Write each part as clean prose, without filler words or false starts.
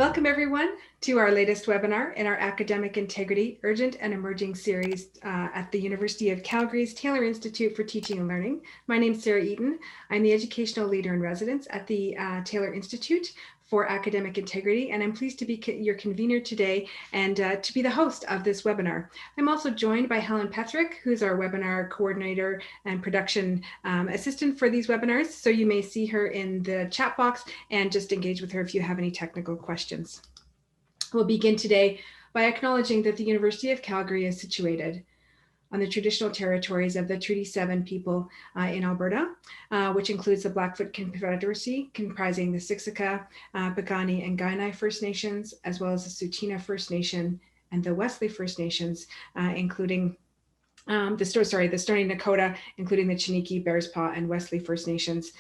Welcome everyone to our latest webinar in our Academic Integrity Urgent and Emerging series at the University of Calgary's Taylor Institute for Teaching and Learning. My name is Sarah Eaton. I'm the Educational Leader in Residence at the Taylor Institute for Academic Integrity, and I'm pleased to be your convener today and to be the host of this webinar. I'm also joined by Helen Pethrick, who's our webinar coordinator and production assistant for these webinars. So you may see her in the chat box and just engage with her if you have any technical questions. We'll begin today by acknowledging that the University of Calgary is situated on the traditional territories of the Treaty 7 people in Alberta, which includes the Blackfoot Confederacy, comprising the Siksika, Piikani, and Kainai First Nations, as well as the Tsuut'ina First Nation and the Wesley First Nations, including the Stoney Nakoda, including the Chiniki, Bearspaw, and Wesley First Nations.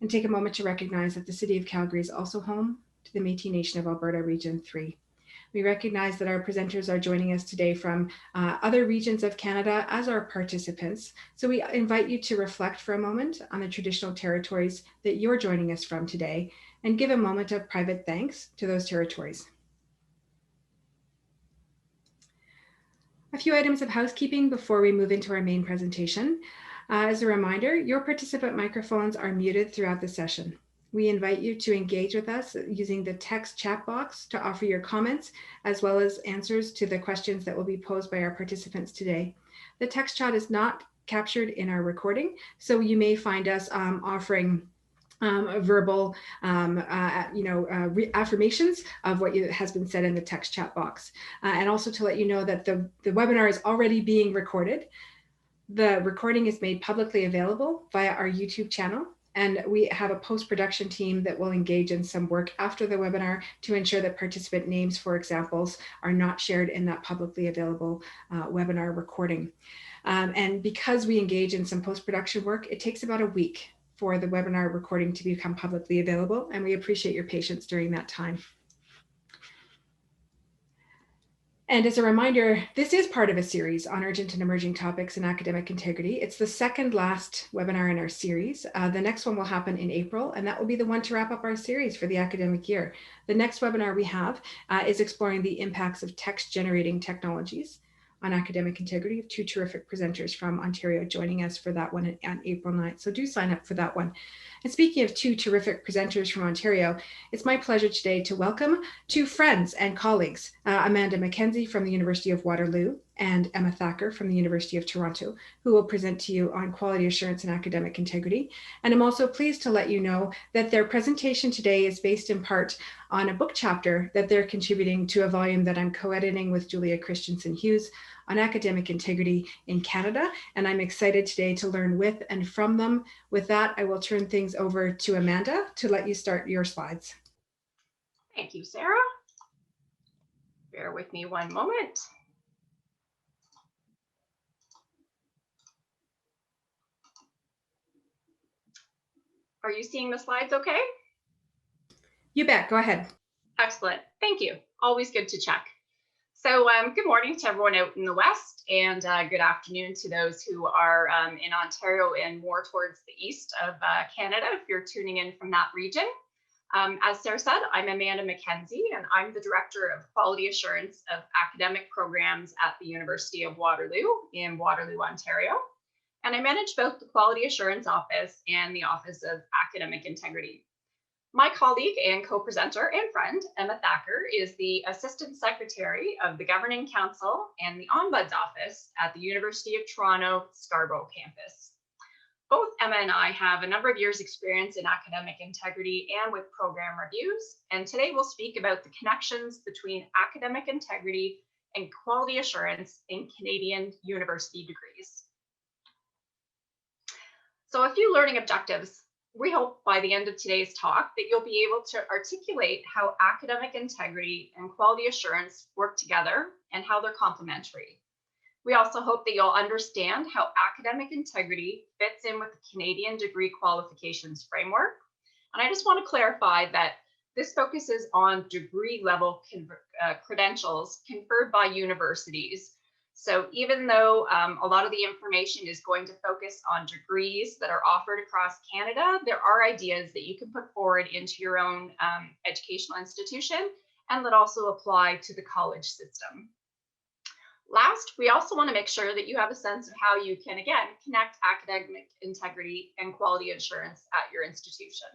And take a moment to recognize that the City of Calgary is also home to the Métis Nation of Alberta Region 3. We recognize that our presenters are joining us today from other regions of Canada as our participants. So we invite you to reflect for a moment on the traditional territories that you're joining us from today and give a moment of private thanks to those territories. A few items of housekeeping before we move into our main presentation. As a reminder, your participant microphones are muted throughout the session. We invite you to engage with us using the text chat box to offer your comments, as well as answers to the questions that will be posed by our participants today. The text chat is not captured in our recording, so you may find us offering verbal affirmations of what has been said in the text chat box. And also to let you know that the webinar is already being recorded. The recording is made publicly available via our YouTube channel. And we have a post-production team that will engage in some work after the webinar to ensure that participant names, for examples, are not shared in that publicly available webinar recording. And because we engage in some post-production work, it takes about a week for the webinar recording to become publicly available, and we appreciate your patience during that time. And as a reminder, this is part of a series on urgent and emerging topics in academic integrity. It's the second last webinar in our series. The next one will happen in April, and that will be the one to wrap up our series for the academic year. The next webinar we have is exploring the impacts of text generating technologies on academic integrity. Two terrific presenters from Ontario joining us for that one on April 9th. So do sign up for that one. And speaking of two terrific presenters from Ontario, it's my pleasure today to welcome two friends and colleagues, Amanda Mackenzie from the University of Waterloo and Emma Thacker from the University of Toronto, who will present to you on quality assurance and academic integrity. And I'm also pleased to let you know that their presentation today is based in part on a book chapter that they're contributing to a volume that I'm co-editing with Julia Christensen Hughes on academic integrity in Canada. And I'm excited today to learn with and from them. With that, I will turn things over to Amanda to let you start your slides. Thank you, Sarah. Bear with me one moment. Are you seeing the slides okay? You bet, go ahead. Excellent, thank you. Always good to check. So good morning to everyone out in the West, and good afternoon to those who are in Ontario and more towards the east of Canada, if you're tuning in from that region. As Sarah said, I'm Amanda Mackenzie, and I'm the Director of Quality Assurance of Academic Programs at the University of Waterloo in Waterloo, Ontario. And I manage both the Quality Assurance Office and the Office of Academic Integrity. My colleague and co-presenter and friend, Emma Thacker, is the Assistant Secretary of the Governing Council and the Ombuds Office at the University of Toronto Scarborough campus. Both Emma and I have a number of years' experience in academic integrity and with program reviews, and today we'll speak about the connections between academic integrity and quality assurance in Canadian university degrees. So a few learning objectives. We hope by the end of today's talk that you'll be able to articulate how academic integrity and quality assurance work together and how they're complementary. We also hope that you'll understand how academic integrity fits in with the Canadian degree qualifications framework. And I just want to clarify that this focuses on degree level credentials conferred by universities. So even though a lot of the information is going to focus on degrees that are offered across Canada, there are ideas that you can put forward into your own educational institution and that also apply to the college system. Last, we also want to make sure that you have a sense of how you can, again, connect academic integrity and quality assurance at your institution.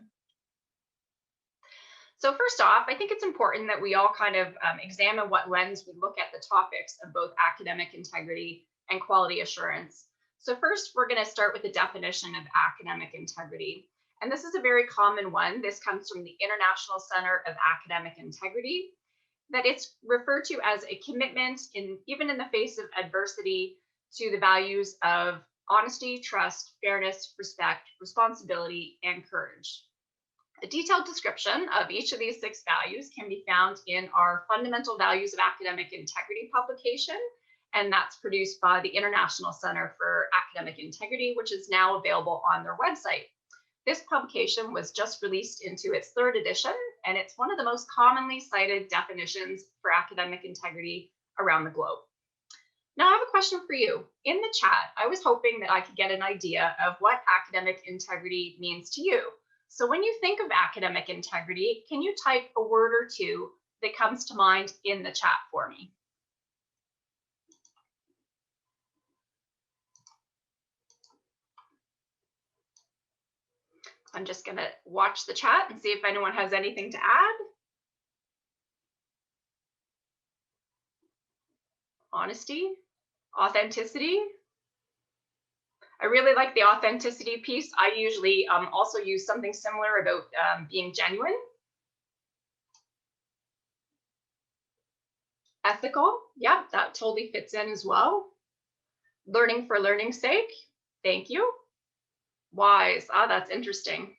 So first off, I think it's important that we all kind of examine what lens we look at the topics of both academic integrity and quality assurance. So first, we're going to start with the definition of academic integrity. And this is a very common one. This comes from the International Center of Academic Integrity, that it's referred to as a commitment, even in the face of adversity, to the values of honesty, trust, fairness, respect, responsibility, and courage. A detailed description of each of these 6 values can be found in our Fundamental Values of Academic Integrity publication, and that's produced by the International Center for Academic Integrity, which is now available on their website. This publication was just released into its 3rd edition, and it's one of the most commonly cited definitions for academic integrity around the globe. Now, I have a question for you. In the chat, I was hoping that I could get an idea of what academic integrity means to you. So when you think of academic integrity, can you type a word or two that comes to mind in the chat for me? I'm just going to watch the chat and see if anyone has anything to add. Honesty, authenticity. I really like the authenticity piece. I usually also use something similar about being genuine. Ethical, yeah, that totally fits in as well. Learning for learning's sake, thank you. Wise, that's interesting.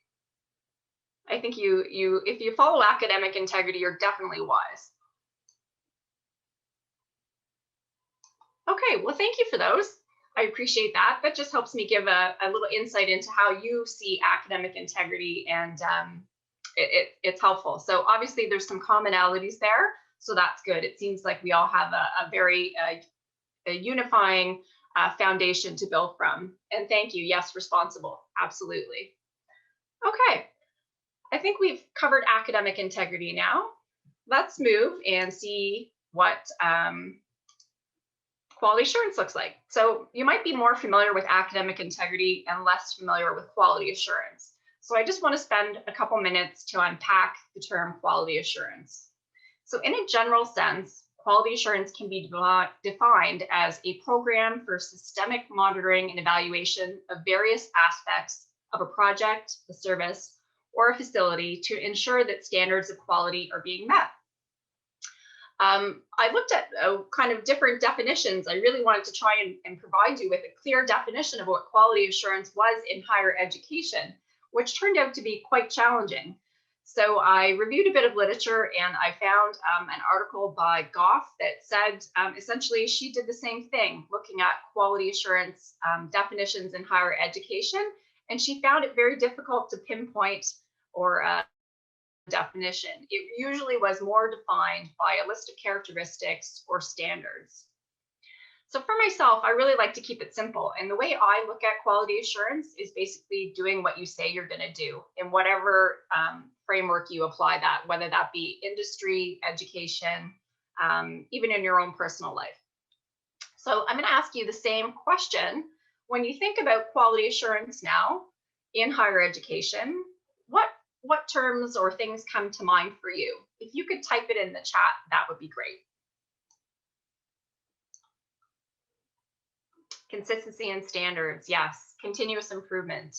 I think if you follow academic integrity, you're definitely wise. Okay, well, thank you for those. I appreciate that. That just helps me give a little insight into how you see academic integrity, and it's helpful. So obviously there's some commonalities there, so that's good. It seems like we all have a very unifying foundation to build from. And thank you. Yes, responsible. Absolutely. Okay, I think we've covered academic integrity now. Let's move and see what quality assurance looks like. So you might be more familiar with academic integrity and less familiar with quality assurance. So I just want to spend a couple minutes to unpack the term quality assurance. So in a general sense, quality assurance can be defined as a program for systemic monitoring and evaluation of various aspects of a project, a service, or a facility to ensure that standards of quality are being met. I looked at kind of different definitions. I really wanted to try and provide you with a clear definition of what quality assurance was in higher education, which turned out to be quite challenging. So I reviewed a bit of literature, and I found an article by Goff that said essentially she did the same thing, looking at quality assurance definitions in higher education, and she found it very difficult to pinpoint or definition. It usually was more defined by a list of characteristics or standards. So for myself, I really like to keep it simple. And the way I look at quality assurance is basically doing what you say you're going to do in whatever framework you apply that, whether that be industry, education, even in your own personal life. So I'm going to ask you the same question. When you think about quality assurance now in higher education, what terms or things come to mind for you? If you could type it in the chat, that would be great. Consistency and standards, yes. Continuous improvement.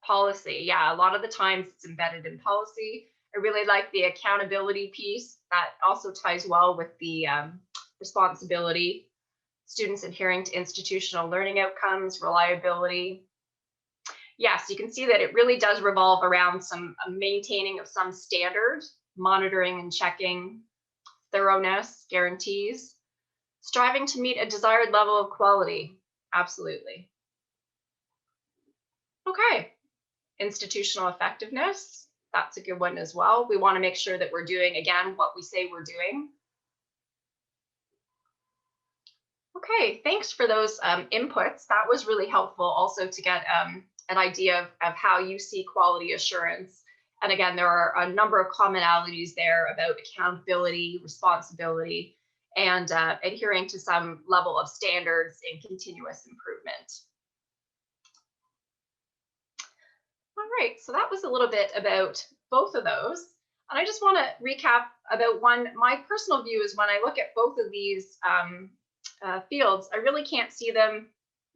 Policy, yeah, a lot of the times it's embedded in policy. I really like the accountability piece. That also ties well with the responsibility. Students adhering to institutional learning outcomes, reliability. Yes, you can see that it really does revolve around some maintaining of some standards, monitoring and checking, thoroughness, guarantees, striving to meet a desired level of quality. Absolutely. Okay, institutional effectiveness. That's a good one as well. We want to make sure that we're doing, again, what we say we're doing. Okay, thanks for those inputs. That was really helpful also to get an idea of how you see quality assurance And again, there are a number of commonalities there about accountability, responsibility, and adhering to some level of standards and continuous improvement. All right, so that was a little bit about both of those. And I just want to recap about one. My personal view is when I look at both of these fields, I really can't see them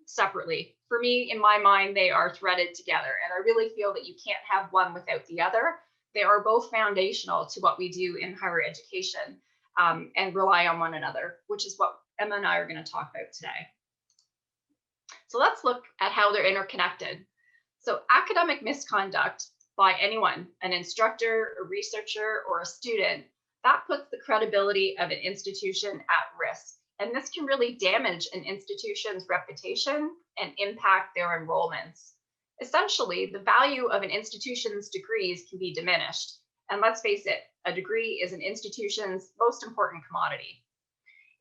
separately. For me, in my mind, they are threaded together. And I really feel that you can't have one without the other. They are both foundational to what we do in higher education and rely on one another, which is what Emma and I are going to talk about today. So let's look at how they're interconnected. So academic misconduct by anyone, an instructor, a researcher, or a student, that puts the credibility of an institution at risk. And this can really damage an institution's reputation and impact their enrollments. Essentially, the value of an institution's degrees can be diminished. And let's face it, a degree is an institution's most important commodity.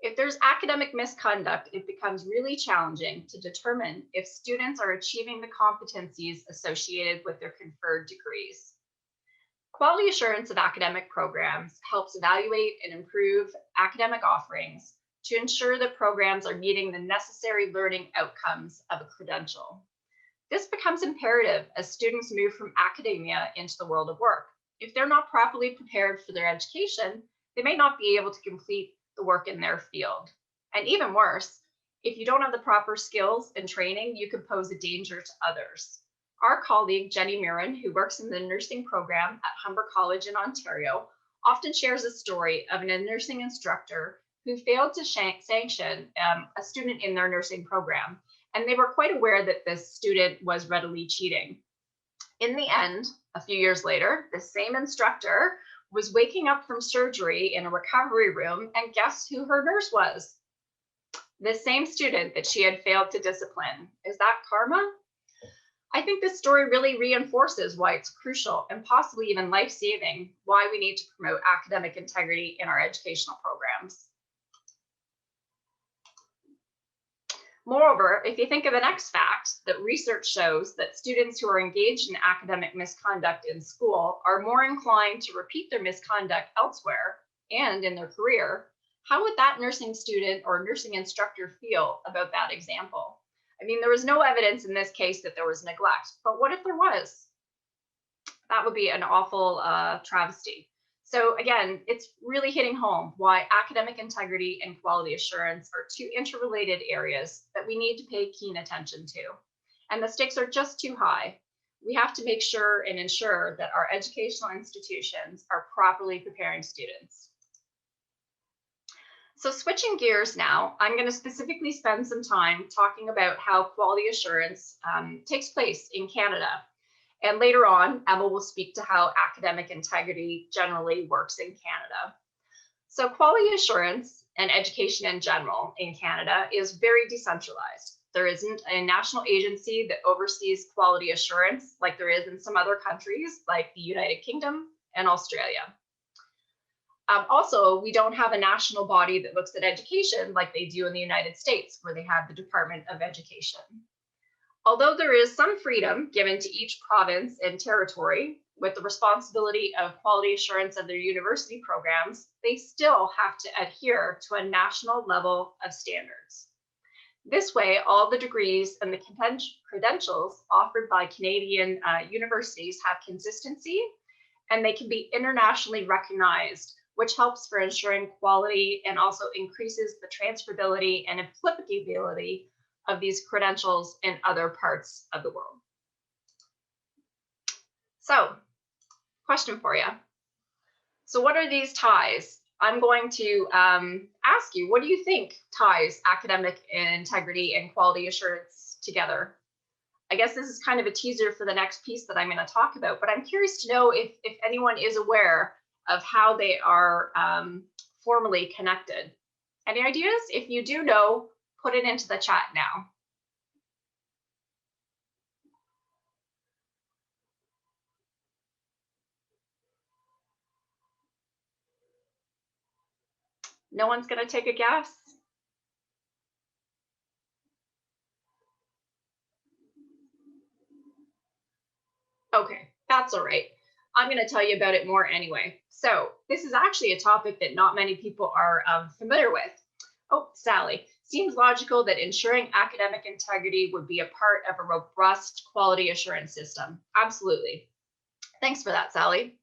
If there's academic misconduct, it becomes really challenging to determine if students are achieving the competencies associated with their conferred degrees. Quality assurance of academic programs helps evaluate and improve academic offerings to ensure that programs are meeting the necessary learning outcomes of a credential. This becomes imperative as students move from academia into the world of work. If they're not properly prepared for their education, they may not be able to complete the work in their field. And even worse, if you don't have the proper skills and training, you could pose a danger to others. Our colleague, Jenny Mirren, who works in the nursing program at Humber College in Ontario, often shares a story of a nursing instructor who failed to sanction a student in their nursing program. And they were quite aware that this student was readily cheating. In the end, a few years later, the same instructor was waking up from surgery in a recovery room, and guess who her nurse was? The same student that she had failed to discipline. Is that karma? I think this story really reinforces why it's crucial and possibly even life-saving, why we need to promote academic integrity in our educational programs. Moreover, if you think of the next fact, that research shows that students who are engaged in academic misconduct in school are more inclined to repeat their misconduct elsewhere and in their career, how would that nursing student or nursing instructor feel about that example? I mean, there was no evidence in this case that there was neglect, but what if there was? That would be an awful travesty. So again, it's really hitting home why academic integrity and quality assurance are two interrelated areas that we need to pay keen attention to. And the stakes are just too high. We have to make sure and ensure that our educational institutions are properly preparing students. So switching gears now, I'm going to specifically spend some time talking about how quality assurance takes place in Canada. And later on, Emma will speak to how academic integrity generally works in Canada. So quality assurance and education in general in Canada is very decentralized. There isn't a national agency that oversees quality assurance like there is in some other countries like the United Kingdom and Australia. Also, we don't have a national body that looks at education like they do in the United States, where they have the Department of Education. Although there is some freedom given to each province and territory with the responsibility of quality assurance of their university programs, they still have to adhere to a national level of standards. This way, all the degrees and the credentials offered by Canadian universities have consistency, and they can be internationally recognized, which helps for ensuring quality and also increases the transferability and applicability of these credentials in other parts of the world. So, question for you. So what are these ties? I'm going to ask you, what do you think ties academic integrity and quality assurance together? I guess this is kind of a teaser for the next piece that I'm going to talk about, but I'm curious to know if anyone is aware of how they are formally connected. Any ideas? If you do know, put it into the chat now. No one's going to take a guess? Okay, that's all right. I'm going to tell you about it more anyway. So this is actually a topic that not many people are familiar with. Oh, Sally, seems logical that ensuring academic integrity would be a part of a robust quality assurance system. Absolutely. Thanks for that, Sally.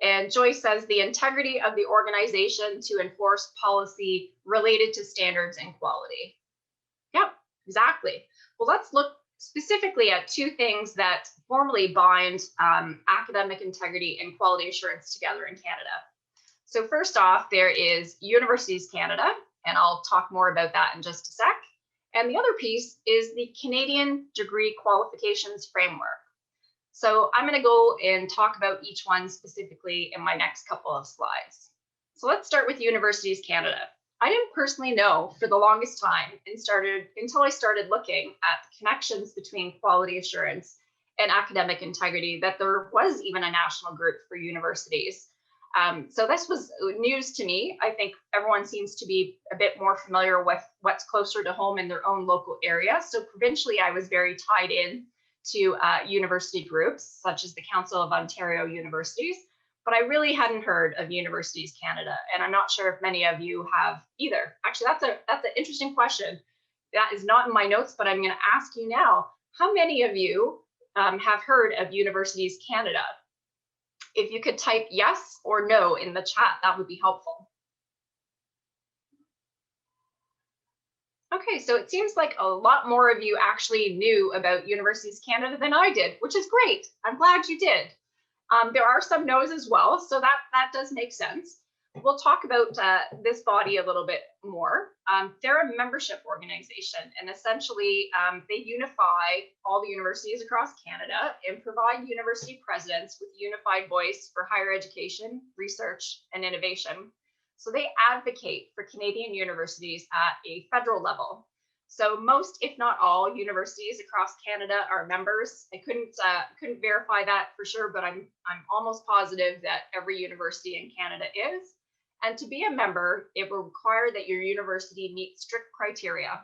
And Joyce says the integrity of the organization to enforce policy related to standards and quality. Yep, exactly. Well, let's look specifically at two things that formally bind academic integrity and quality assurance together in Canada. So first off, there is Universities Canada, and I'll talk more about that in just a sec. And the other piece is the Canadian Degree Qualifications Framework. So I'm going to go and talk about each one specifically in my next couple of slides. So let's start with Universities Canada. I didn't personally know for the longest time until I started looking at the connections between quality assurance and academic integrity that there was even a national group for universities. So this was news to me. I think everyone seems to be a bit more familiar with what's closer to home in their own local area. So provincially, I was very tied in to university groups such as the Council of Ontario Universities, but I really hadn't heard of Universities Canada, and I'm not sure if many of you have either. Actually, that's an interesting question. That is not in my notes, but I'm going to ask you now. How many of you have heard of Universities Canada? If you could type yes or no in the chat, that would be helpful. Okay, so it seems like a lot more of you actually knew about Universities Canada than I did, which is great. I'm glad you did. There are some no's as well, so that does make sense. We'll talk about this body a little bit more. They're a membership organization, and essentially they unify all the universities across Canada and provide university presidents with a unified voice for higher education, research, and innovation. So they advocate for Canadian universities at a federal level. So most, if not all, universities across Canada are members. I couldn't verify that for sure, but I'm almost positive that every university in Canada is. And to be a member, it will require that your university meet strict criteria.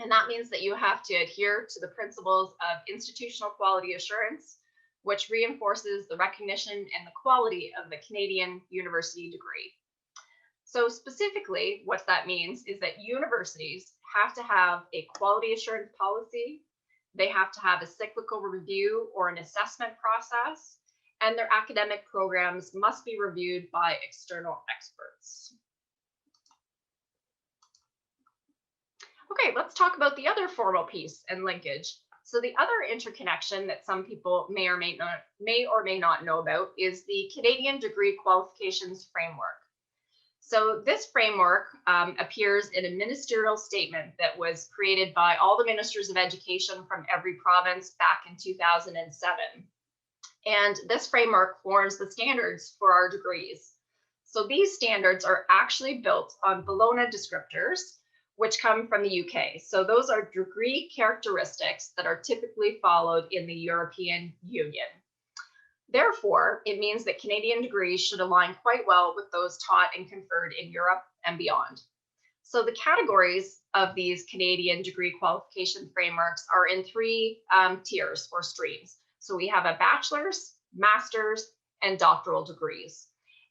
And that means that you have to adhere to the principles of institutional quality assurance, which reinforces the recognition and the quality of the Canadian university degree. So specifically, what that means is that universities have to have a quality assurance policy, they have to have a cyclical review or an assessment process, and their academic programs must be reviewed by external experts. Okay, let's talk about the other formal piece and linkage. So the other interconnection that some people may or may not know about is the Canadian Degree Qualifications Framework. So this framework appears in a ministerial statement that was created by all the ministers of education from every province back in 2007. And this framework forms the standards for our degrees. So these standards are actually built on Bologna descriptors, which come from the UK. So those are degree characteristics that are typically followed in the European Union. Therefore, it means that Canadian degrees should align quite well with those taught and conferred in Europe and beyond. So the categories of these Canadian degree qualification frameworks are in three tiers or streams. So we have a bachelor's, master's, and doctoral degrees.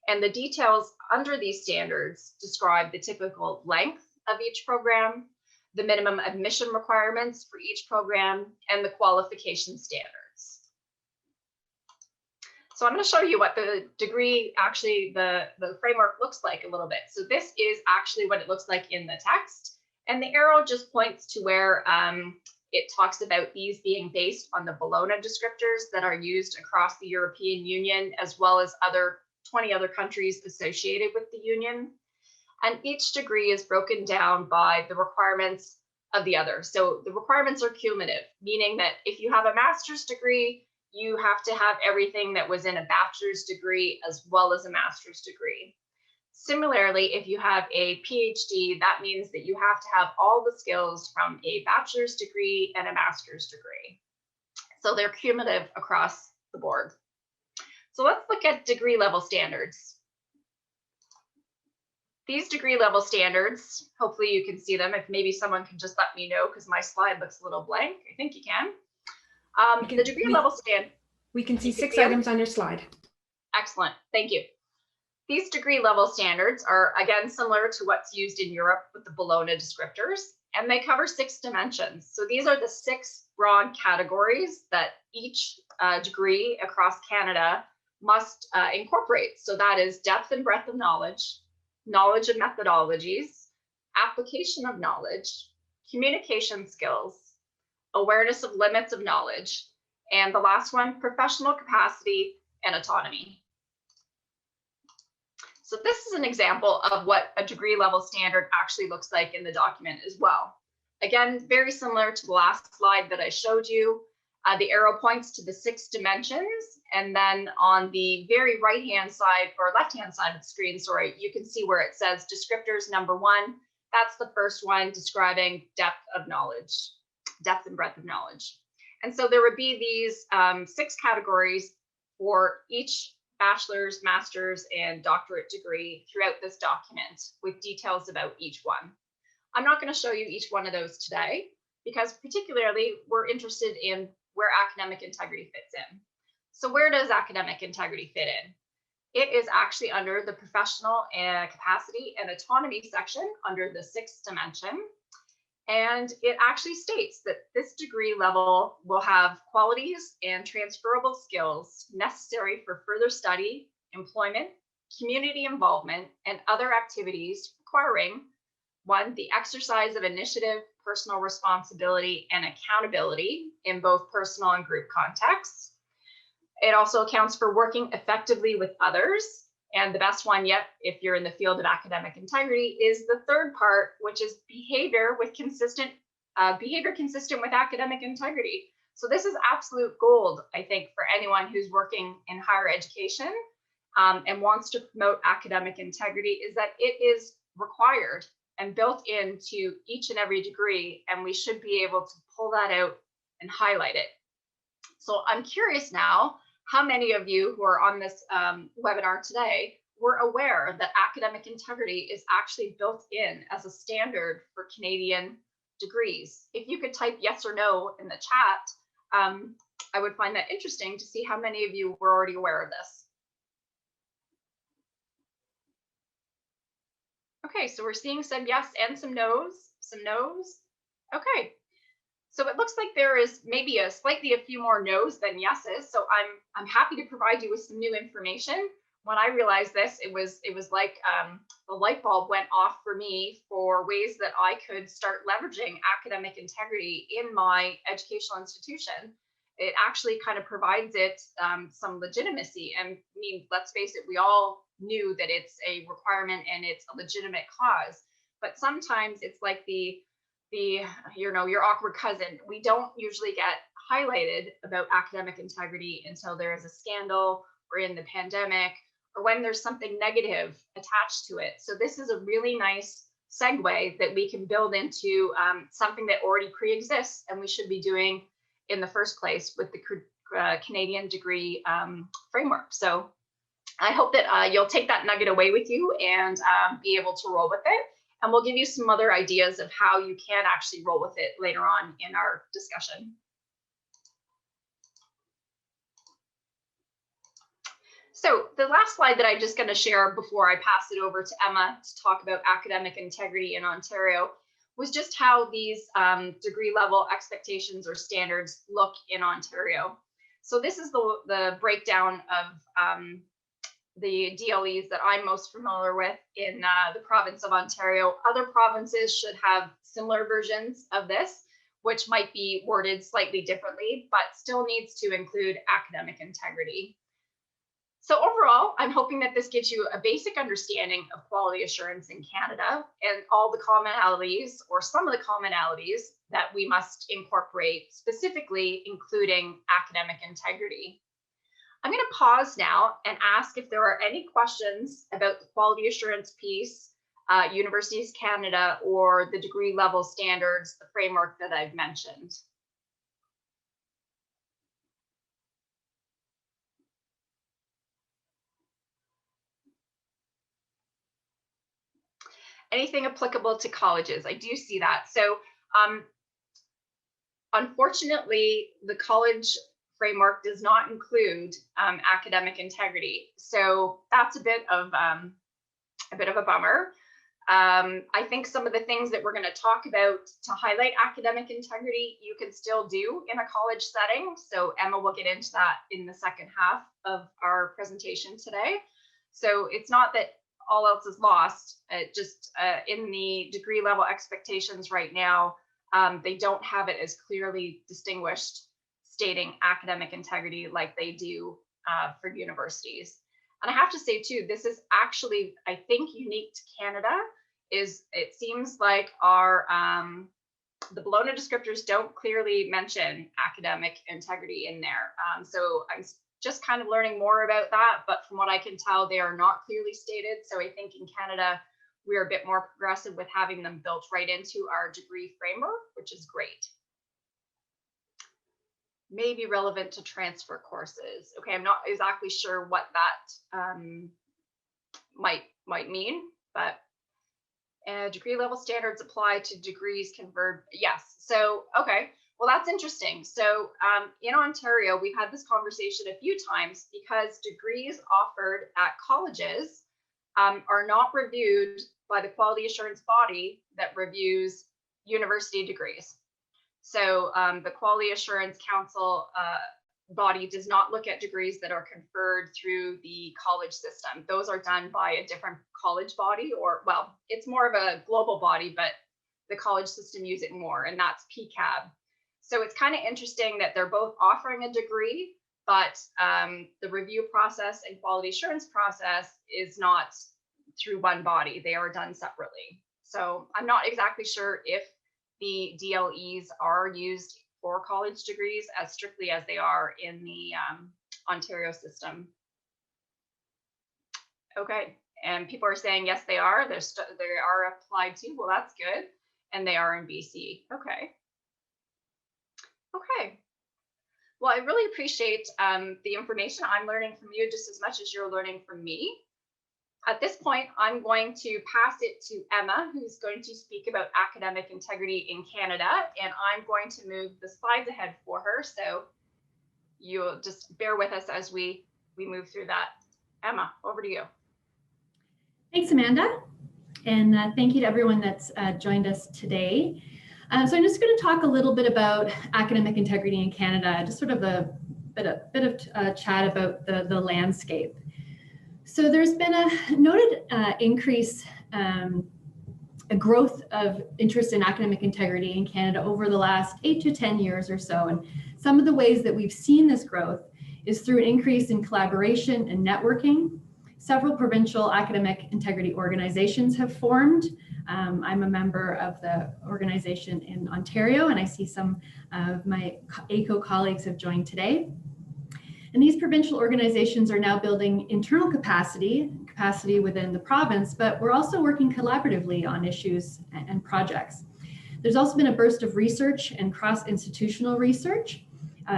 And the details under these standards describe the typical length of each program, the minimum admission requirements for each program, and the qualification standards. So I'm going to show you what the degree, actually the framework looks like a little bit. So this is actually what it looks like in the text. And the arrow just points to where it talks about these being based on the Bologna descriptors that are used across the European Union, as well as 20 other countries associated with the Union. And each degree is broken down by the requirements of the other. So the requirements are cumulative, meaning that if you have a master's degree, you have to have everything that was in a bachelor's degree as well as a master's degree. Similarly, if you have a PhD, that means that you have to have all the skills from a bachelor's degree and a master's degree. So they're cumulative across the board. So let's look at degree level standards. These degree level standards, hopefully you can see them. If maybe someone can just let me know because my slide looks a little blank. I think you can. The degree level standard. We can see 6 items on your slide. Excellent, thank you. These degree level standards are, again, similar to what's used in Europe with the Bologna descriptors, and they cover 6 dimensions. So these are the 6 broad categories that each degree across Canada must incorporate. So that is depth and breadth of knowledge, knowledge of methodologies, application of knowledge, communication skills, awareness of limits of knowledge, and the last one, professional capacity and autonomy. So this is an example of what a degree level standard actually looks like in the document as well. Again, very similar to the last slide that I showed you. The arrow points to the 6 dimensions, and then on the very right-hand side or left-hand side of the screen, sorry, you can see where it says descriptors number 1. That's the first one describing depth of knowledge, depth and breadth of knowledge. And so there would be these 6 categories for each bachelor's, master's, and doctorate degree throughout this document with details about each one. I'm not going to show you each one of those today because particularly we're interested in where academic integrity fits in. So where does academic integrity fit in? It is actually under the professional capacity and autonomy section under the 6th dimension. And it actually states that this degree level will have qualities and transferable skills necessary for further study, employment, community involvement, and other activities requiring 1, the exercise of initiative, personal responsibility, and accountability in both personal and group contexts. It also accounts for working effectively with others. And the best one yet, if you're in the field of academic integrity, is the 3rd part, which is behavior consistent with academic integrity. So this is absolute gold, I think, for anyone who's working in higher education and wants to promote academic integrity, is that it is required and built into each and every degree, and we should be able to pull that out and highlight it. So I'm curious now, how many of you who are on this webinar today were aware that academic integrity is actually built in as a standard for Canadian degrees? If you could type yes or no in the chat, I would find that interesting to see how many of you were already aware of this. Okay, so we're seeing some yes and some no's, Okay, so it looks like there is maybe a few more no's than yeses. So I'm happy to provide you with some new information. When I realized this, it was like the light bulb went off for me for ways that I could start leveraging academic integrity in my educational institution. It actually kind of provides it some legitimacy. And I mean, let's face it, we all knew that it's a requirement and it's a legitimate cause. But sometimes it's like your awkward cousin. We don't usually get highlighted about academic integrity until there is a scandal or in the pandemic or when there's something negative attached to it. So this is a really nice segue that we can build into something that already pre-exists and we should be doing in the first place with the Canadian degree framework. So I hope that you'll take that nugget away with you and be able to roll with it. And we'll give you some other ideas of how you can actually roll with it later on in our discussion. So the last slide that I'm just going to share before I pass it over to Emma to talk about academic integrity in Ontario was just how these degree level expectations or standards look in Ontario. So this is the breakdown of the DLEs that I'm most familiar with in the province of Ontario. Other provinces should have similar versions of this, which might be worded slightly differently, but still needs to include academic integrity. So overall, I'm hoping that this gives you a basic understanding of quality assurance in Canada and all the commonalities or some of the commonalities that we must incorporate, specifically including academic integrity. I'm going to pause now and ask if there are any questions about the quality assurance piece, Universities Canada, or the degree level standards, the framework that I've mentioned. Anything applicable to colleges? I do see that. So unfortunately, the college framework does not include academic integrity. So that's a bit of a bummer. I think some of the things that we're going to talk about to highlight academic integrity, you can still do in a college setting. So Emma will get into that in the second half of our presentation today. So it's not that all else is lost, just in the degree level expectations right now, they don't have it as clearly distinguished, stating academic integrity like they do for universities. And I have to say too, this is actually, I think, unique to Canada. It seems like our the Bologna descriptors don't clearly mention academic integrity in there. So I'm just kind of learning more about that, but from what I can tell, they are not clearly stated. So I think in Canada, we're a bit more progressive with having them built right into our degree framework, which is great. May be relevant to transfer courses. Okay, I'm not exactly sure what that might mean, but degree level standards apply to degrees conferred. Yes, so okay, well that's interesting. So in Ontario, we've had this conversation a few times because degrees offered at colleges are not reviewed by the quality assurance body that reviews university degrees. So the Quality Assurance Council body does not look at degrees that are conferred through the college system. Those are done by a different college body, or well, it's more of a global body, but the college system use it more, and that's PCAB. So it's kind of interesting that they're both offering a degree, but the review process and quality assurance process is not through one body. They are done separately. So I'm not exactly sure if the DLEs are used for college degrees as strictly as they are in the Ontario system. Okay, and people are saying yes, they are. They are applied to. Well, that's good, and they are in BC. Okay. Okay. Well, I really appreciate the information. I'm learning from you just as much as you're learning from me. At this point, I'm going to pass it to Emma, who's going to speak about academic integrity in Canada, and I'm going to move the slides ahead for her. So you'll just bear with us as we move through that. Emma, over to you. Thanks, Amanda. And thank you to everyone that's joined us today. So I'm just going to talk a little bit about academic integrity in Canada, just sort of a bit of chat about the landscape. So there's been a noted increase, a growth of interest in academic integrity in Canada over the last 8 to 10 years or so. And some of the ways that we've seen this growth is through an increase in collaboration and networking. Several provincial academic integrity organizations have formed. I'm a member of the organization in Ontario, and I see some of my ACO colleagues have joined today. And these provincial organizations are now building internal capacity within the province, but we're also working collaboratively on issues and projects. There's also been a burst of research and cross-institutional research,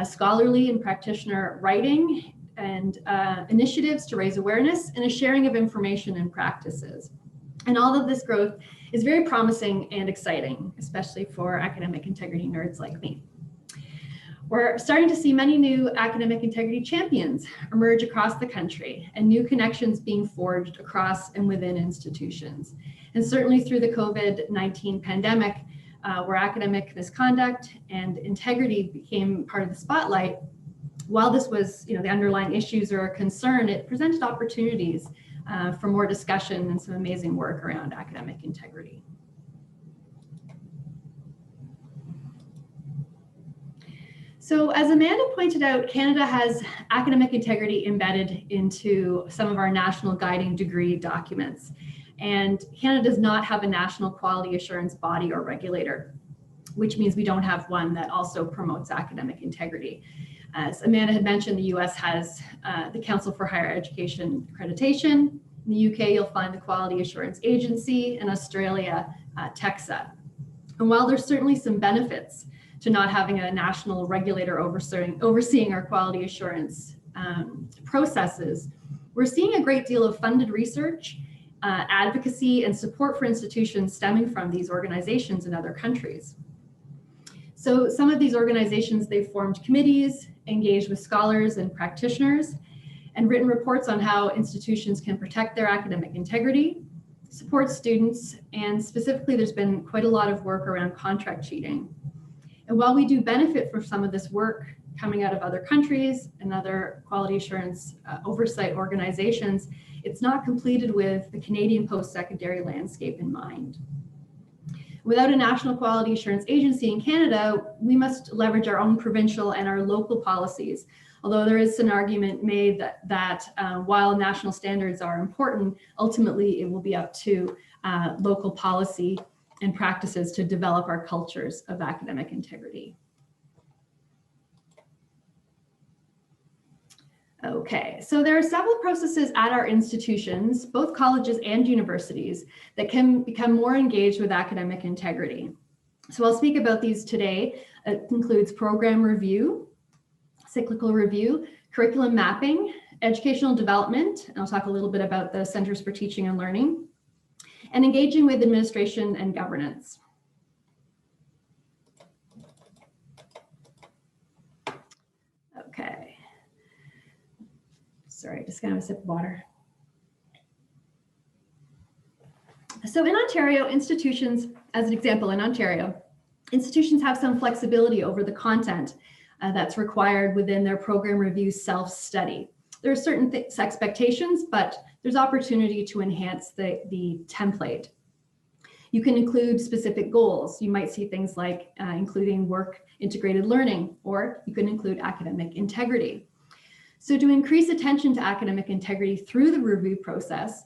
scholarly and practitioner writing, and initiatives to raise awareness and a sharing of information and practices. And all of this growth is very promising and exciting, especially for academic integrity nerds like me. We're starting to see many new academic integrity champions emerge across the country and new connections being forged across and within institutions. And certainly through the COVID-19 pandemic, where academic misconduct and integrity became part of the spotlight, while this was, the underlying issues are a concern, it presented opportunities for more discussion and some amazing work around academic integrity. So as Amanda pointed out, Canada has academic integrity embedded into some of our national guiding degree documents. And Canada does not have a national quality assurance body or regulator, which means we don't have one that also promotes academic integrity. As Amanda had mentioned, the US has the Council for Higher Education Accreditation. In the UK, you'll find the Quality Assurance Agency, and Australia, TEXA. And while there's certainly some benefits to not having a national regulator overseeing our quality assurance processes, we're seeing a great deal of funded research, advocacy, and support for institutions stemming from these organizations in other countries. So some of these organizations, they've formed committees, engaged with scholars and practitioners, and written reports on how institutions can protect their academic integrity, support students, and specifically there's been quite a lot of work around contract cheating. And while we do benefit from some of this work coming out of other countries and other quality assurance oversight organizations, it's not completed with the Canadian post-secondary landscape in mind. Without a national quality assurance agency in Canada, we must leverage our own provincial and our local policies. Although there is an argument made that while national standards are important, ultimately it will be up to local policy and practices to develop our cultures of academic integrity. Okay, so there are several processes at our institutions, both colleges and universities, that can become more engaged with academic integrity. So I'll speak about these today. It includes program review, cyclical review, curriculum mapping, educational development, and I'll talk a little bit about the Centers for Teaching and Learning, and engaging with administration and governance. Okay. Sorry, just gonna have a sip of water. So in Ontario, institutions, as an example, in Ontario, institutions have some flexibility over the content that's required within their program review self-study. There are certain expectations, but there's opportunity to enhance the template. You can include specific goals. You might see things like including work integrated learning, or you can include academic integrity. So to increase attention to academic integrity through the review process,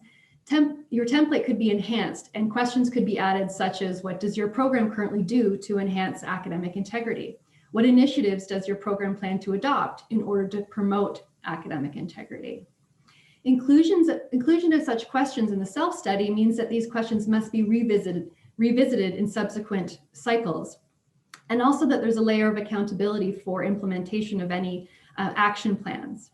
your template could be enhanced and questions could be added such as, what does your program currently do to enhance academic integrity? What initiatives does your program plan to adopt in order to promote academic integrity? Inclusion of such questions in the self-study means that these questions must be revisited in subsequent cycles, and also that there's a layer of accountability for implementation of any action plans.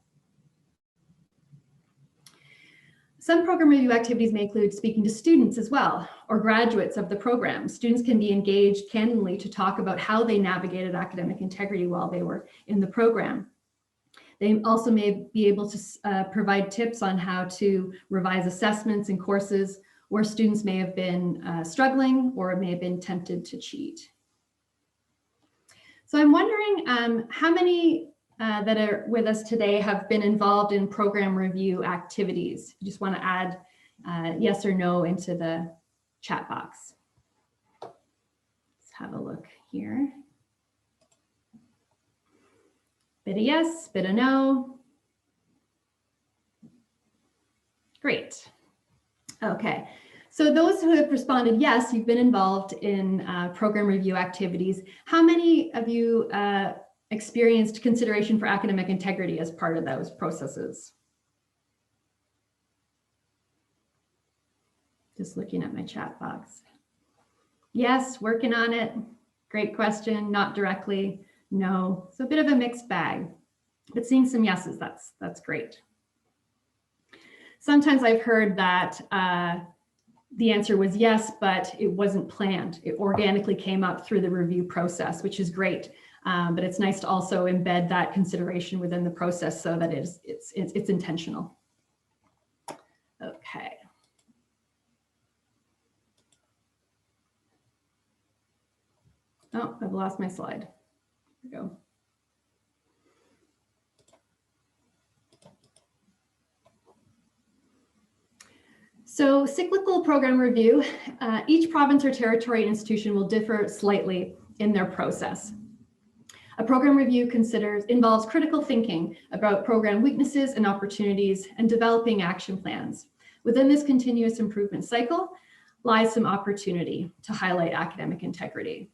Some program review activities may include speaking to students as well, or graduates of the program. Students can be engaged candidly to talk about how they navigated academic integrity while they were in the program. They also may be able to provide tips on how to revise assessments and courses where students may have been struggling or may have been tempted to cheat. So I'm wondering how many that are with us today have been involved in program review activities. You just want to add yes or no into the chat box. Let's have a look here. Bit of yes, bit of no. Great. Okay, so those who have responded yes, you've been involved in program review activities. How many of you experienced consideration for academic integrity as part of those processes? Just looking at my chat box. Yes, working on it. Great question, not directly. No, so a bit of a mixed bag, but seeing some yeses, that's great. Sometimes I've heard that the answer was yes, but it wasn't planned. It organically came up through the review process, which is great. But it's nice to also embed that consideration within the process so that it's intentional. Okay. Oh, I've lost my slide. There we go. So cyclical program review, each province or territory institution will differ slightly in their process. A program review involves critical thinking about program weaknesses and opportunities and developing action plans. Within this continuous improvement cycle lies some opportunity to highlight academic integrity.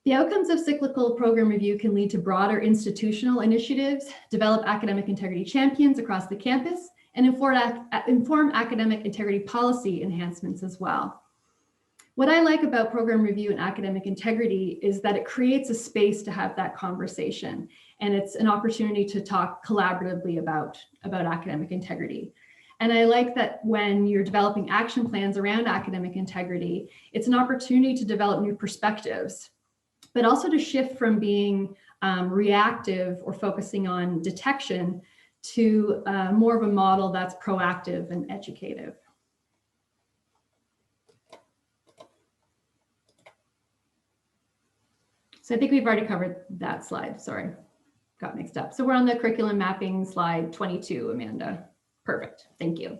The outcomes of cyclical program review can lead to broader institutional initiatives, develop academic integrity champions across the campus, and inform academic integrity policy enhancements as well. What I like about program review and academic integrity is that it creates a space to have that conversation, and it's an opportunity to talk collaboratively about academic integrity. And I like that when you're developing action plans around academic integrity, it's an opportunity to develop new perspectives but also to shift from being reactive or focusing on detection to more of a model that's proactive and educative. So I think we've already covered that slide. Sorry, got mixed up. So we're on the curriculum mapping slide 22, Amanda. Perfect, thank you.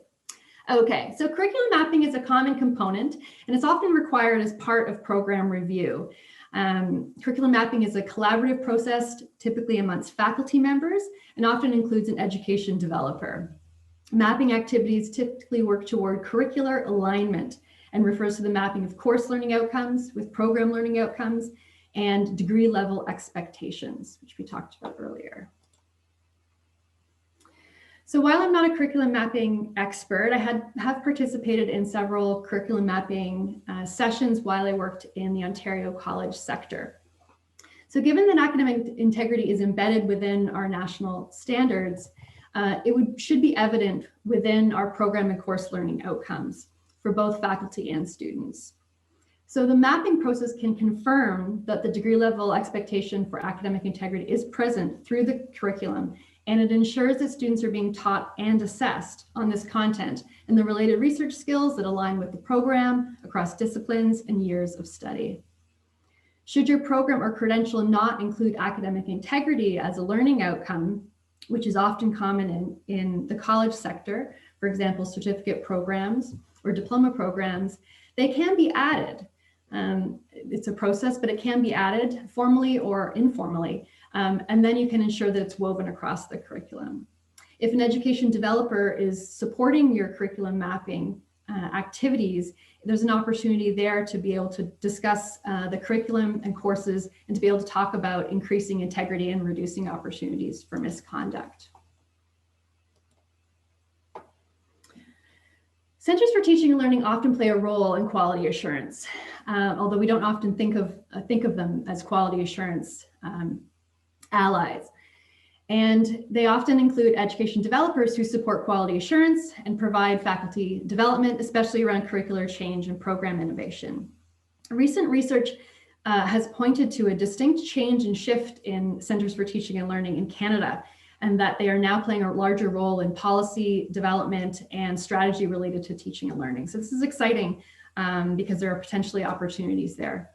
Okay, so curriculum mapping is a common component and it's often required as part of program review. Curriculum mapping is a collaborative process, typically amongst faculty members, and often includes an education developer. Mapping activities typically work toward curricular alignment and refers to the mapping of course learning outcomes with program learning outcomes and degree level expectations, which we talked about earlier. So while I'm not a curriculum mapping expert, I have participated in several curriculum mapping sessions while I worked in the Ontario college sector. So given that academic integrity is embedded within our national standards, it should be evident within our program and course learning outcomes for both faculty and students. So the mapping process can confirm that the degree level expectation for academic integrity is present through the curriculum, and it ensures that students are being taught and assessed on this content and the related research skills that align with the program across disciplines and years of study. Should your program or credential not include academic integrity as a learning outcome, which is often common in the college sector, for example, certificate programs or diploma programs, they can be added. It's a process, but it can be added formally or informally. And then you can ensure that it's woven across the curriculum. If an education developer is supporting your curriculum mapping activities, there's an opportunity there to be able to discuss the curriculum and courses and to be able to talk about increasing integrity and reducing opportunities for misconduct. Centers for Teaching and Learning often play a role in quality assurance, although we don't often think of them as quality assurance allies. And they often include education developers who support quality assurance and provide faculty development, especially around curricular change and program innovation. Recent research has pointed to a distinct change and shift in Centers for Teaching and Learning in Canada, and that they are now playing a larger role in policy development and strategy related to teaching and learning. So this is exciting because there are potentially opportunities there.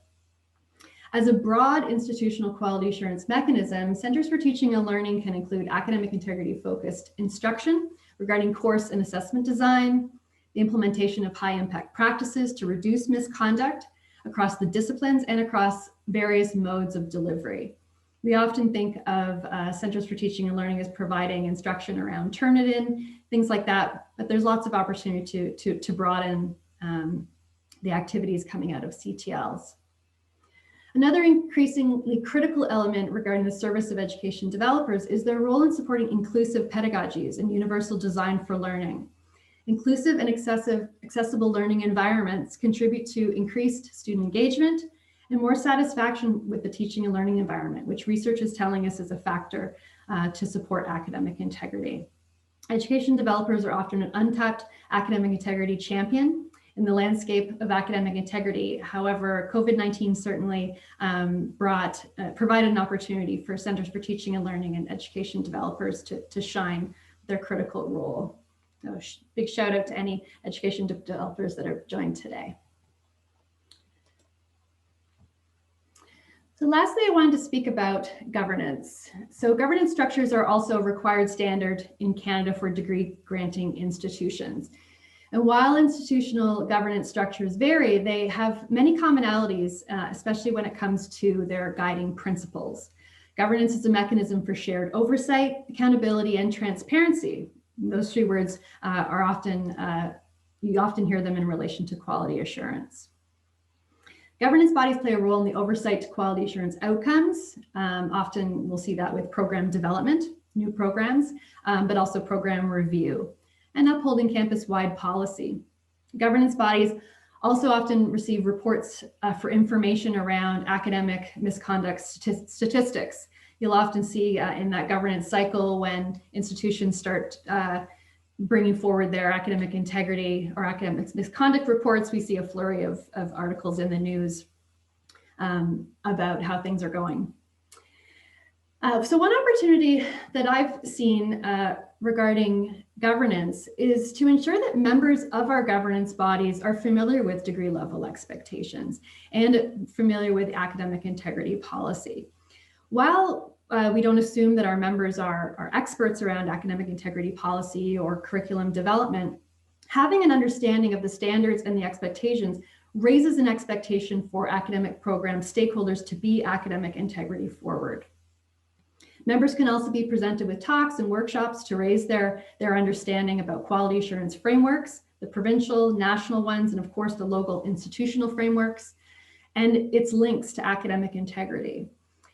As a broad institutional quality assurance mechanism, Centers for Teaching and Learning can include academic integrity focused instruction regarding course and assessment design, the implementation of high impact practices to reduce misconduct across the disciplines and across various modes of delivery. We often think of Centers for Teaching and Learning as providing instruction around Turnitin, things like that, but there's lots of opportunity to broaden the activities coming out of CTLs. Another increasingly critical element regarding the service of education developers is their role in supporting inclusive pedagogies and universal design for learning. Inclusive and accessible learning environments contribute to increased student engagement and more satisfaction with the teaching and learning environment, which research is telling us is a factor to support academic integrity. Education developers are often an untapped academic integrity champion in the landscape of academic integrity. However, COVID-19 certainly provided an opportunity for Centers for Teaching and Learning and education developers to shine their critical role. So big shout out to any education developers that are joined today. So lastly, I wanted to speak about governance. So governance structures are also a required standard in Canada for degree granting institutions. And while institutional governance structures vary, they have many commonalities, especially when it comes to their guiding principles. Governance is a mechanism for shared oversight, accountability, and transparency. Those three words are often, you often hear them in relation to quality assurance. Governance bodies play a role in the oversight to quality assurance outcomes. Often we'll see that with program development, new programs, but also program review, and upholding campus-wide policy. Governance bodies also often receive reports for information around academic misconduct statistics. You'll often see in that governance cycle when institutions start bringing forward their academic integrity or academic misconduct reports, we see a flurry of articles in the news about how things are going. So one opportunity that I've seen regarding governance is to ensure that members of our governance bodies are familiar with degree level expectations and familiar with academic integrity policy. While we don't assume that our members are experts around academic integrity policy or curriculum development, having an understanding of the standards and the expectations raises an expectation for academic program stakeholders to be academic integrity forward. Members can also be presented with talks and workshops to raise their understanding about quality assurance frameworks, the provincial, national ones, and of course the local institutional frameworks, and its links to academic integrity.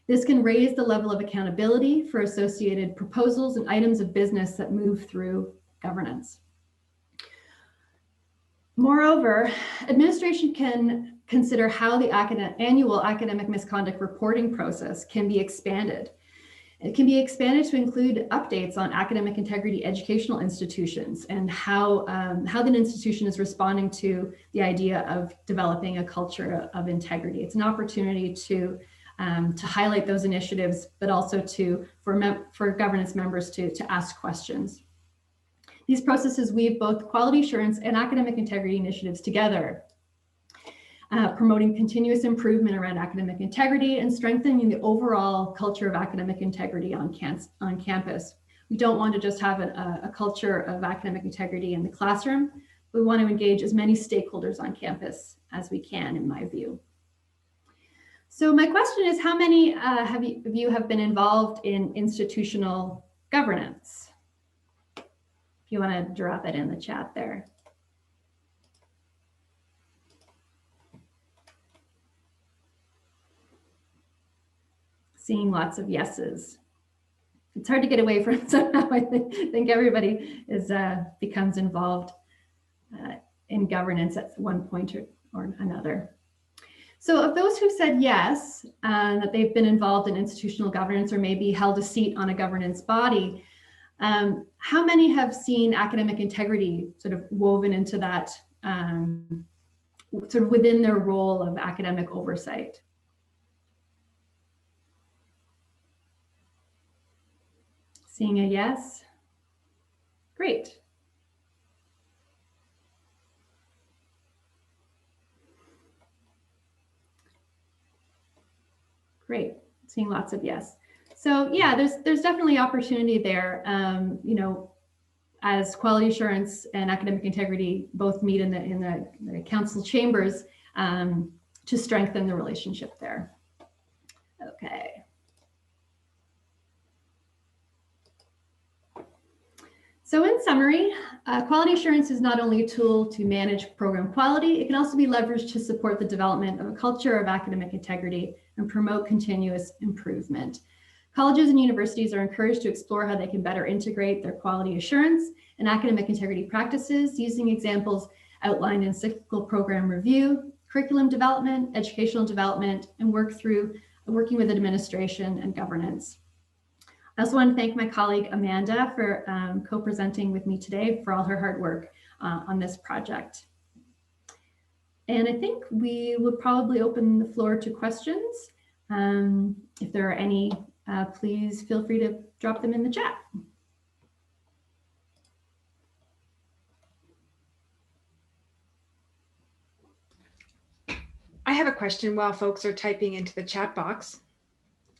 This can raise the level of accountability for associated proposals and items of business that move through governance. Moreover, administration can consider how the annual academic misconduct reporting process can be expanded. It can be expanded to include updates on academic integrity educational institutions and how the institution is responding to the idea of developing a culture of integrity. It's an opportunity to highlight those initiatives, but also for governance members to ask questions. These processes weave both quality assurance and academic integrity initiatives together, promoting continuous improvement around academic integrity and strengthening the overall culture of academic integrity on campus. We don't want to just have a culture of academic integrity in the classroom. We want to engage as many stakeholders on campus as we can, in my view. So my question is, how many of you have been involved in institutional governance? If you want to drop it in the chat there. Seeing lots of yeses. It's hard to get away from somehow. I think everybody becomes involved in governance at one point or another. So of those who said yes, that they've been involved in institutional governance or maybe held a seat on a governance body, how many have seen academic integrity sort of woven into that, sort of within their role of academic oversight? Seeing a yes. Great. Great. Seeing lots of yes. So yeah, there's definitely opportunity there. You know, as quality assurance and academic integrity both meet in the council chambers to strengthen the relationship there. Okay. So in summary, quality assurance is not only a tool to manage program quality, it can also be leveraged to support the development of a culture of academic integrity and promote continuous improvement. Colleges and universities are encouraged to explore how they can better integrate their quality assurance and academic integrity practices using examples outlined in cyclical program review, curriculum development, educational development, and working with administration and governance. I also want to thank my colleague Amanda for co-presenting with me today for all her hard work on this project. And I think we will probably open the floor to questions. If there are any, please feel free to drop them in the chat. I have a question while folks are typing into the chat box.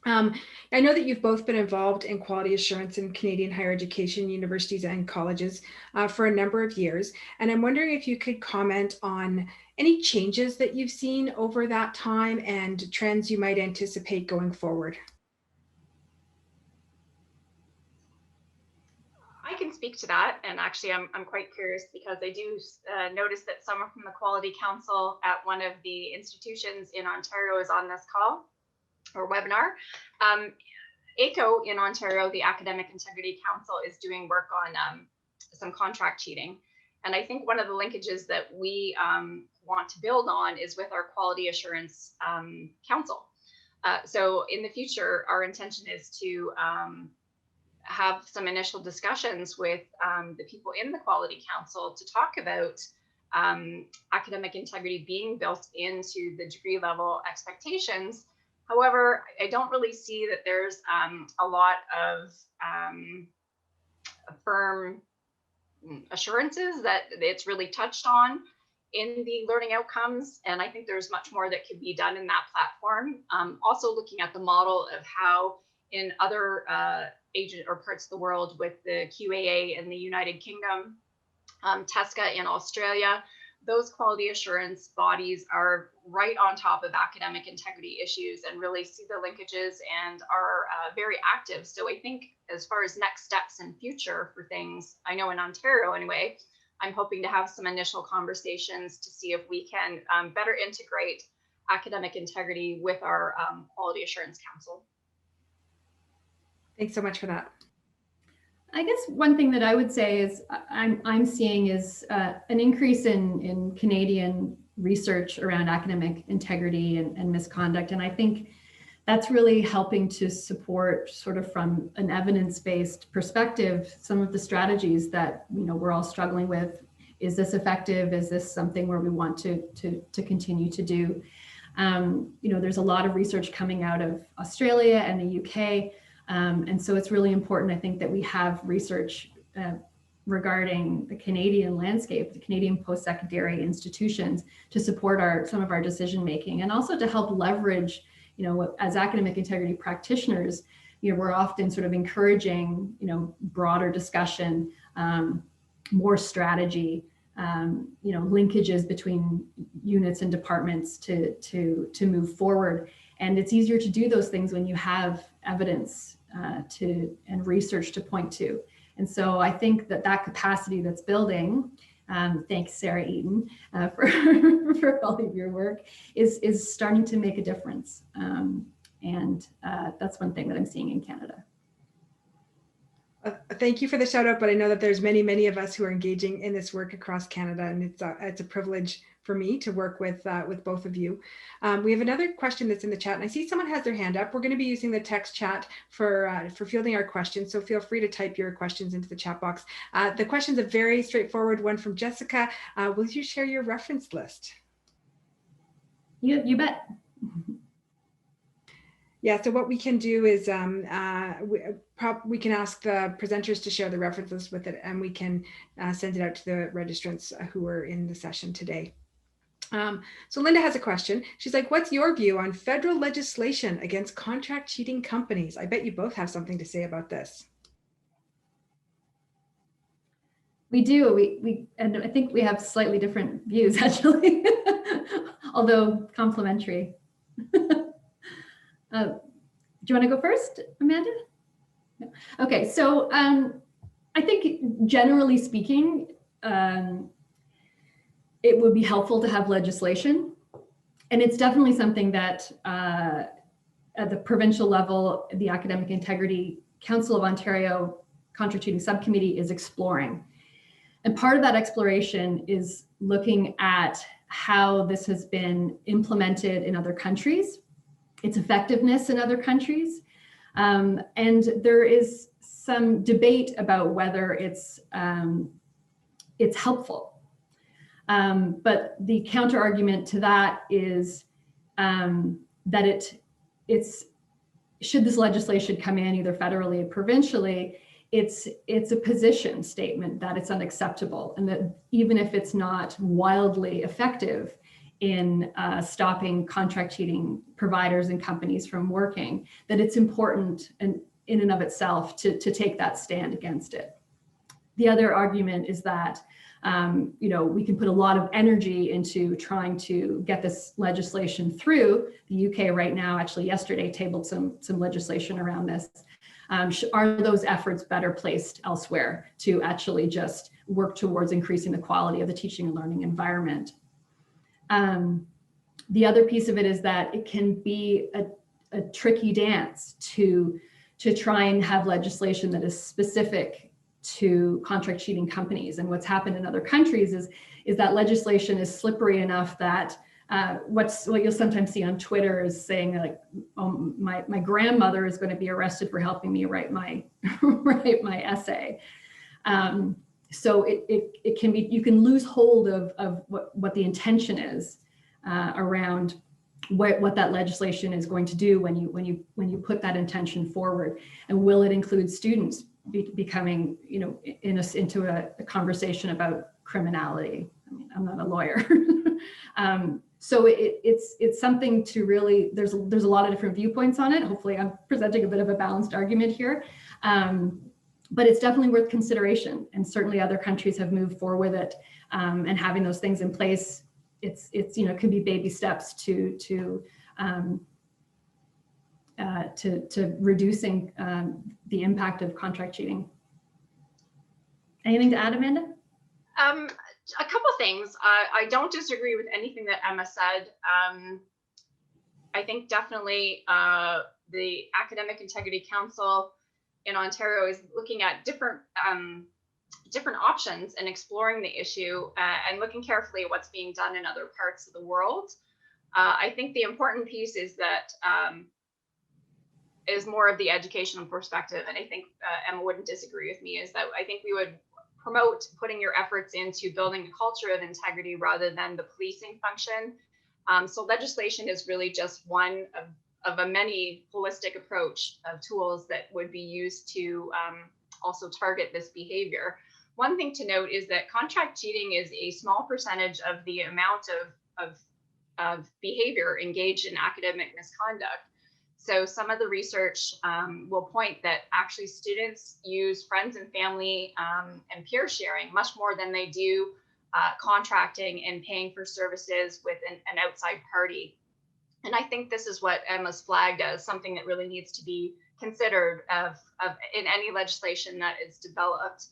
I know that you've both been involved in quality assurance in Canadian higher education, universities and colleges for a number of years. And I'm wondering if you could comment on any changes that you've seen over that time and trends you might anticipate going forward. I can speak to that, and actually I'm quite curious because I do notice that someone from the Quality Council at one of the institutions in Ontario is on this call or webinar. ACO in Ontario, the Academic Integrity Council, is doing work on some contract cheating. And I think one of the linkages that we want to build on is with our Quality Assurance Council. So in the future, our intention is to have some initial discussions with the people in the Quality Council to talk about academic integrity being built into the degree level expectations. However, I don't really see that there's a lot of firm assurances that it's really touched on in the learning outcomes. And I think there's much more that could be done in that platform. Also looking at the model of how in other agent or parts of the world with the QAA in the United Kingdom, TESCA in Australia, those quality assurance bodies are right on top of academic integrity issues and really see the linkages and are very active. So I think as far as next steps in future for things, I know in Ontario anyway, I'm hoping to have some initial conversations to see if we can better integrate academic integrity with our Quality Assurance Council. Thanks so much for that. I guess one thing that I would say is I'm seeing is an increase in Canadian research around academic integrity and misconduct. And I think that's really helping to support, sort of from an evidence-based perspective, some of the strategies that we're all struggling with. Is this effective? Is this something where we want to continue to do? There's a lot of research coming out of Australia and the UK. And so it's really important, I think, that we have research regarding the Canadian landscape, the Canadian post-secondary institutions, to support some of our decision making, and also to help leverage, as academic integrity practitioners, we're often sort of encouraging, broader discussion, more strategy, linkages between units and departments to move forward. And it's easier to do those things when you have evidence and research to point to. And so I think that capacity that's building, thanks Sarah Eaton for all of your work, is starting to make a difference. And that's one thing that I'm seeing in Canada. Thank you for the shout out, but I know that there's many of us who are engaging in this work across Canada, and it's a privilege for me to work with both of you. We have another question that's in the chat, and I see someone has their hand up. We're going to be using the text chat for fielding our questions, so feel free to type your questions into the chat box. The question's a very straightforward one from Jessica. Will you share your reference list? You bet. Yeah, so what we can do is we can ask the presenters to share the references with it, and we can send it out to the registrants who are in the session today. So Linda has a question. She's like, what's your view on federal legislation against contract cheating companies? I bet you both have something to say about this. We do. And I think we have slightly different views, actually, although complementary. Do you want to go first, Amanda? No. Okay, so I think generally speaking, it would be helpful to have legislation. And it's definitely something that at the provincial level, the Academic Integrity Council of Ontario Contract Cheating Subcommittee is exploring. And part of that exploration is looking at how this has been implemented in other countries, its effectiveness in other countries. And there is some debate about whether it's helpful. But the counter argument to that is that it's should this legislation come in either federally or provincially, it's a position statement that it's unacceptable, and that even if it's not wildly effective in stopping contract cheating providers and companies from working, that it's important and in and of itself to take that stand against it. The other argument is that we can put a lot of energy into trying to get this legislation through. The UK right now, actually yesterday, tabled some legislation around this. Are those efforts better placed elsewhere to actually just work towards increasing the quality of the teaching and learning environment? The other piece of it is that it can be a tricky dance to try and have legislation that is specific to contract cheating companies. And what's happened in other countries is that legislation is slippery enough that what you'll sometimes see on Twitter is saying like, oh, my grandmother is going to be arrested for helping me write my write my essay. So it can be, you can lose hold of what the intention is around what that legislation is going to do when you put that intention forward, and will it include students becoming, you know, into a conversation about criminality. I mean, I'm not a lawyer. So it's something to really, there's a lot of different viewpoints on it. Hopefully I'm presenting a bit of a balanced argument here. But it's definitely worth consideration, and certainly other countries have moved forward with it, and having those things in place, it's you know, can be baby steps to reducing the impact of contract cheating. Anything to add, Amanda? A couple things. I don't disagree with anything that Emma said. I think definitely the Academic Integrity Council in Ontario is looking at different options and exploring the issue and looking carefully at what's being done in other parts of the world. I think the important piece is that is more of the educational perspective, and I think Emma wouldn't disagree with me, is that I think we would promote putting your efforts into building a culture of integrity rather than the policing function. So legislation is really just one of a many holistic approach of tools that would be used to also target this behavior. One thing to note is that contract cheating is a small percentage of the amount of behavior engaged in academic misconduct. So some of the research will point that actually students use friends and family and peer sharing much more than they do contracting and paying for services with an outside party. And I think this is what Emma's flagged as something that really needs to be considered in any legislation that is developed.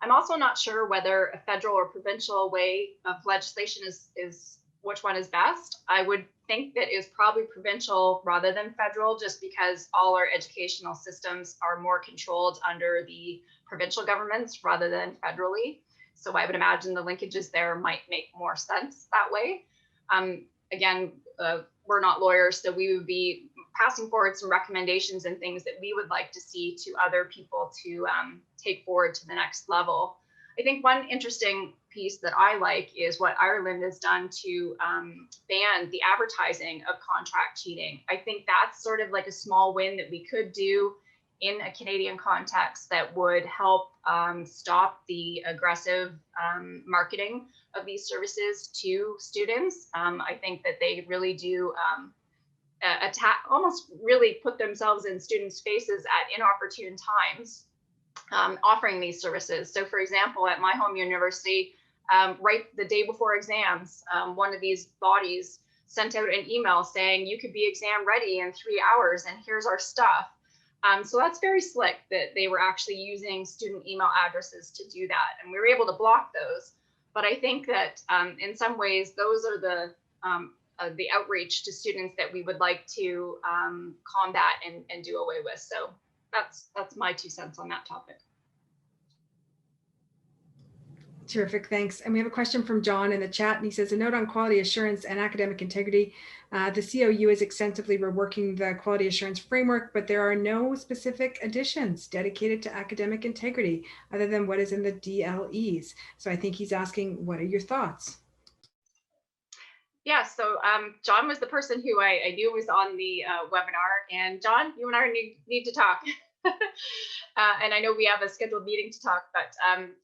I'm also not sure whether a federal or provincial way of legislation is which one is best. I would think that is probably provincial rather than federal, just because all our educational systems are more controlled under the provincial governments rather than federally. So I would imagine the linkages there might make more sense that way. Again, we're not lawyers, so we would be passing forward some recommendations and things that we would like to see to other people to take forward to the next level. I think one interesting piece that I like is what Ireland has done to ban the advertising of contract cheating. I think that's sort of like a small win that we could do in a Canadian context that would help stop the aggressive marketing of these services to students. I think that they really do almost really put themselves in students' faces at inopportune times, offering these services. So for example, at my home university, right the day before exams, one of these bodies sent out an email saying you could be exam ready in 3 hours and here's our stuff. So that's very slick that they were actually using student email addresses to do that. And we were able to block those. But I think that in some ways, those are the outreach to students that we would like to combat and do away with. So that's my 2 cents on that topic. Terrific, thanks. And we have a question from John in the chat, and he says, a note on quality assurance and academic integrity. The COU is extensively reworking the quality assurance framework, but there are no specific additions dedicated to academic integrity other than what is in the DLEs. So I think he's asking, what are your thoughts? Yeah, so John was the person who I knew was on the webinar, and John, you and I need to talk. And I know we have a scheduled meeting to talk, but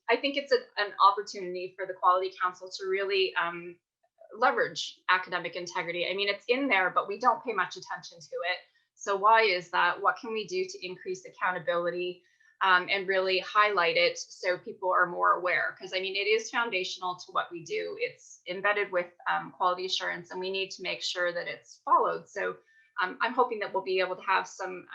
I think it's an opportunity for the Quality Council to really leverage academic integrity. I mean, it's in there, but we don't pay much attention to it. So why is that? What can we do to increase accountability and really highlight it so people are more aware? Because I mean, it is foundational to what we do. It's embedded with quality assurance, and we need to make sure that it's followed. So I'm hoping that we'll be able to have some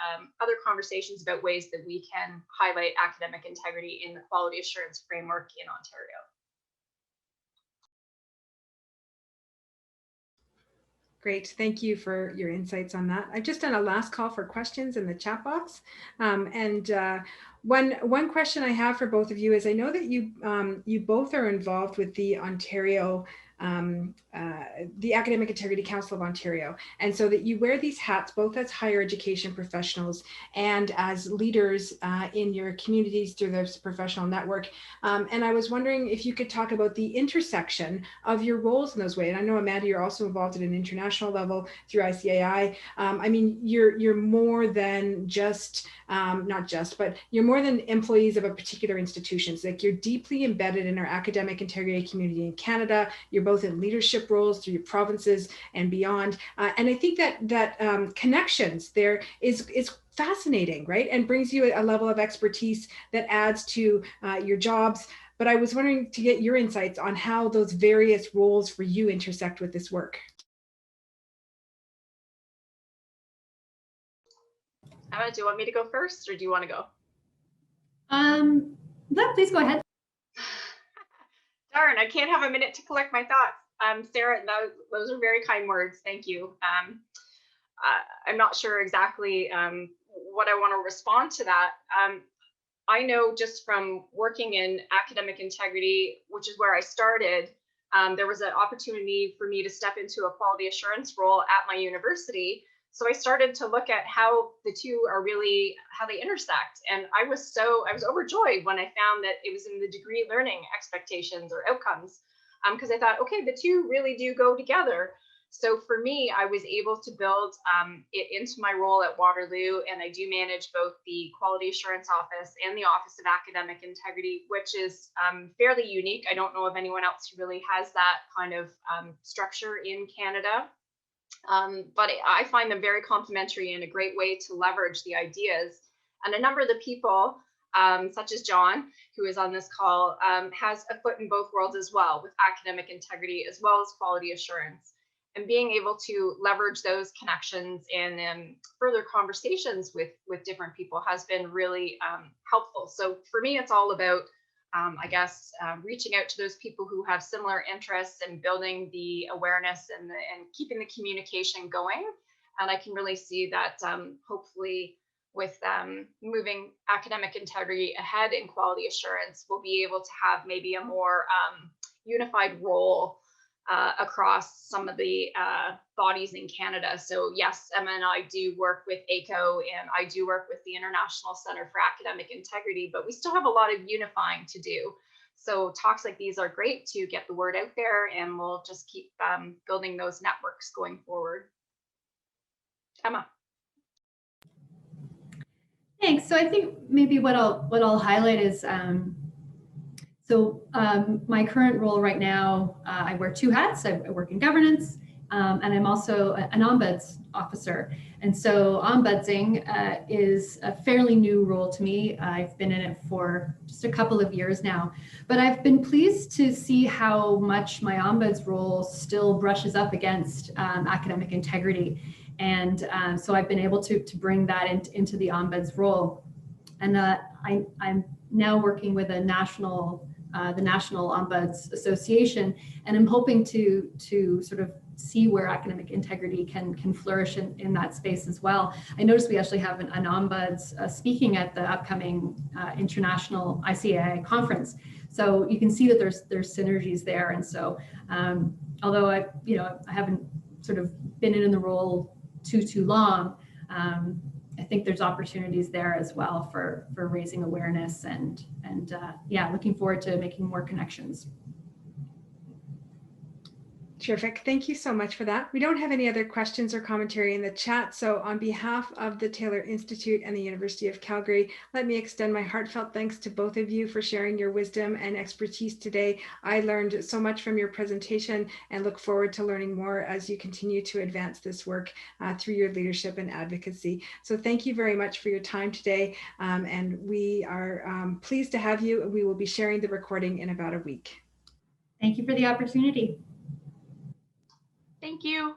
other conversations about ways that we can highlight academic integrity in the quality assurance framework in Ontario. Great, thank you for your insights on that. I've just done a last call for questions in the chat box. One question I have for both of you is, I know that you both are involved with the Ontario the Academic Integrity Council of Ontario. And so that you wear these hats both as higher education professionals and as leaders in your communities through this professional network. And I was wondering if you could talk about the intersection of your roles in those ways. And I know, Amanda, you're also involved at an international level through ICAI. I mean, you're more than just, not just, but you're more than employees of a particular institution. It's like you're deeply embedded in our academic integrity community in Canada. You're both in leadership roles through your provinces and beyond. And I think that connections there is fascinating, right? And brings you a level of expertise that adds to your jobs. But I was wondering to get your insights on how those various roles for you intersect with this work. Emma, do you want me to go first, or do you want to go? No, please go ahead. Darn, I can't have a minute to collect my thoughts. Sarah, those are very kind words. Thank you. I'm not sure exactly what I want to respond to that. I know just from working in academic integrity, which is where I started, there was an opportunity for me to step into a quality assurance role at my university. So I started to look at how the two are really, how they intersect. And I was overjoyed when I found that it was in the degree learning expectations or outcomes, because I thought, okay, the two really do go together. So for me, I was able to build it into my role at Waterloo, and I do manage both the Quality Assurance Office and the Office of Academic Integrity, which is fairly unique. I don't know of anyone else who really has that kind of structure in Canada. But I find them very complementary and a great way to leverage the ideas. And a number of the people, such as John, who is on this call, has a foot in both worlds as well, with academic integrity as well as quality assurance. And being able to leverage those connections and further conversations with different people has been really helpful. So for me, it's all about reaching out to those people who have similar interests and building the awareness and keeping the communication going. And I can really see that hopefully with moving academic integrity ahead in quality assurance, we'll be able to have maybe a more unified role across some of the bodies in Canada. So yes, Emma and I do work with ACO, and I do work with the International Center for Academic Integrity, but we still have a lot of unifying to do. So talks like these are great to get the word out there, and we'll just keep building those networks going forward. Emma. Thanks. So I think maybe what I'll highlight is my current role right now, I wear two hats. I work in governance, and I'm also an ombuds officer. And so ombudsing is a fairly new role to me. I've been in it for just a couple of years now, but I've been pleased to see how much my ombuds role still brushes up against academic integrity. And so I've been able to bring that into the ombuds role. And I'm now working with the National Ombuds Association, and I'm hoping to sort of see where academic integrity can flourish in that space as well. I noticed we actually have an ombuds speaking at the upcoming international ICAI conference, so you can see that there's synergies there. And so although I haven't sort of been in the role too long, I think there's opportunities there as well for raising awareness and looking forward to making more connections. Terrific. Thank you so much for that. We don't have any other questions or commentary in the chat. So on behalf of the Taylor Institute and the University of Calgary, let me extend my heartfelt thanks to both of you for sharing your wisdom and expertise today. I learned so much from your presentation and look forward to learning more as you continue to advance this work through your leadership and advocacy. So thank you very much for your time today. And we are pleased to have you. We will be sharing the recording in about a week. Thank you for the opportunity. Thank you.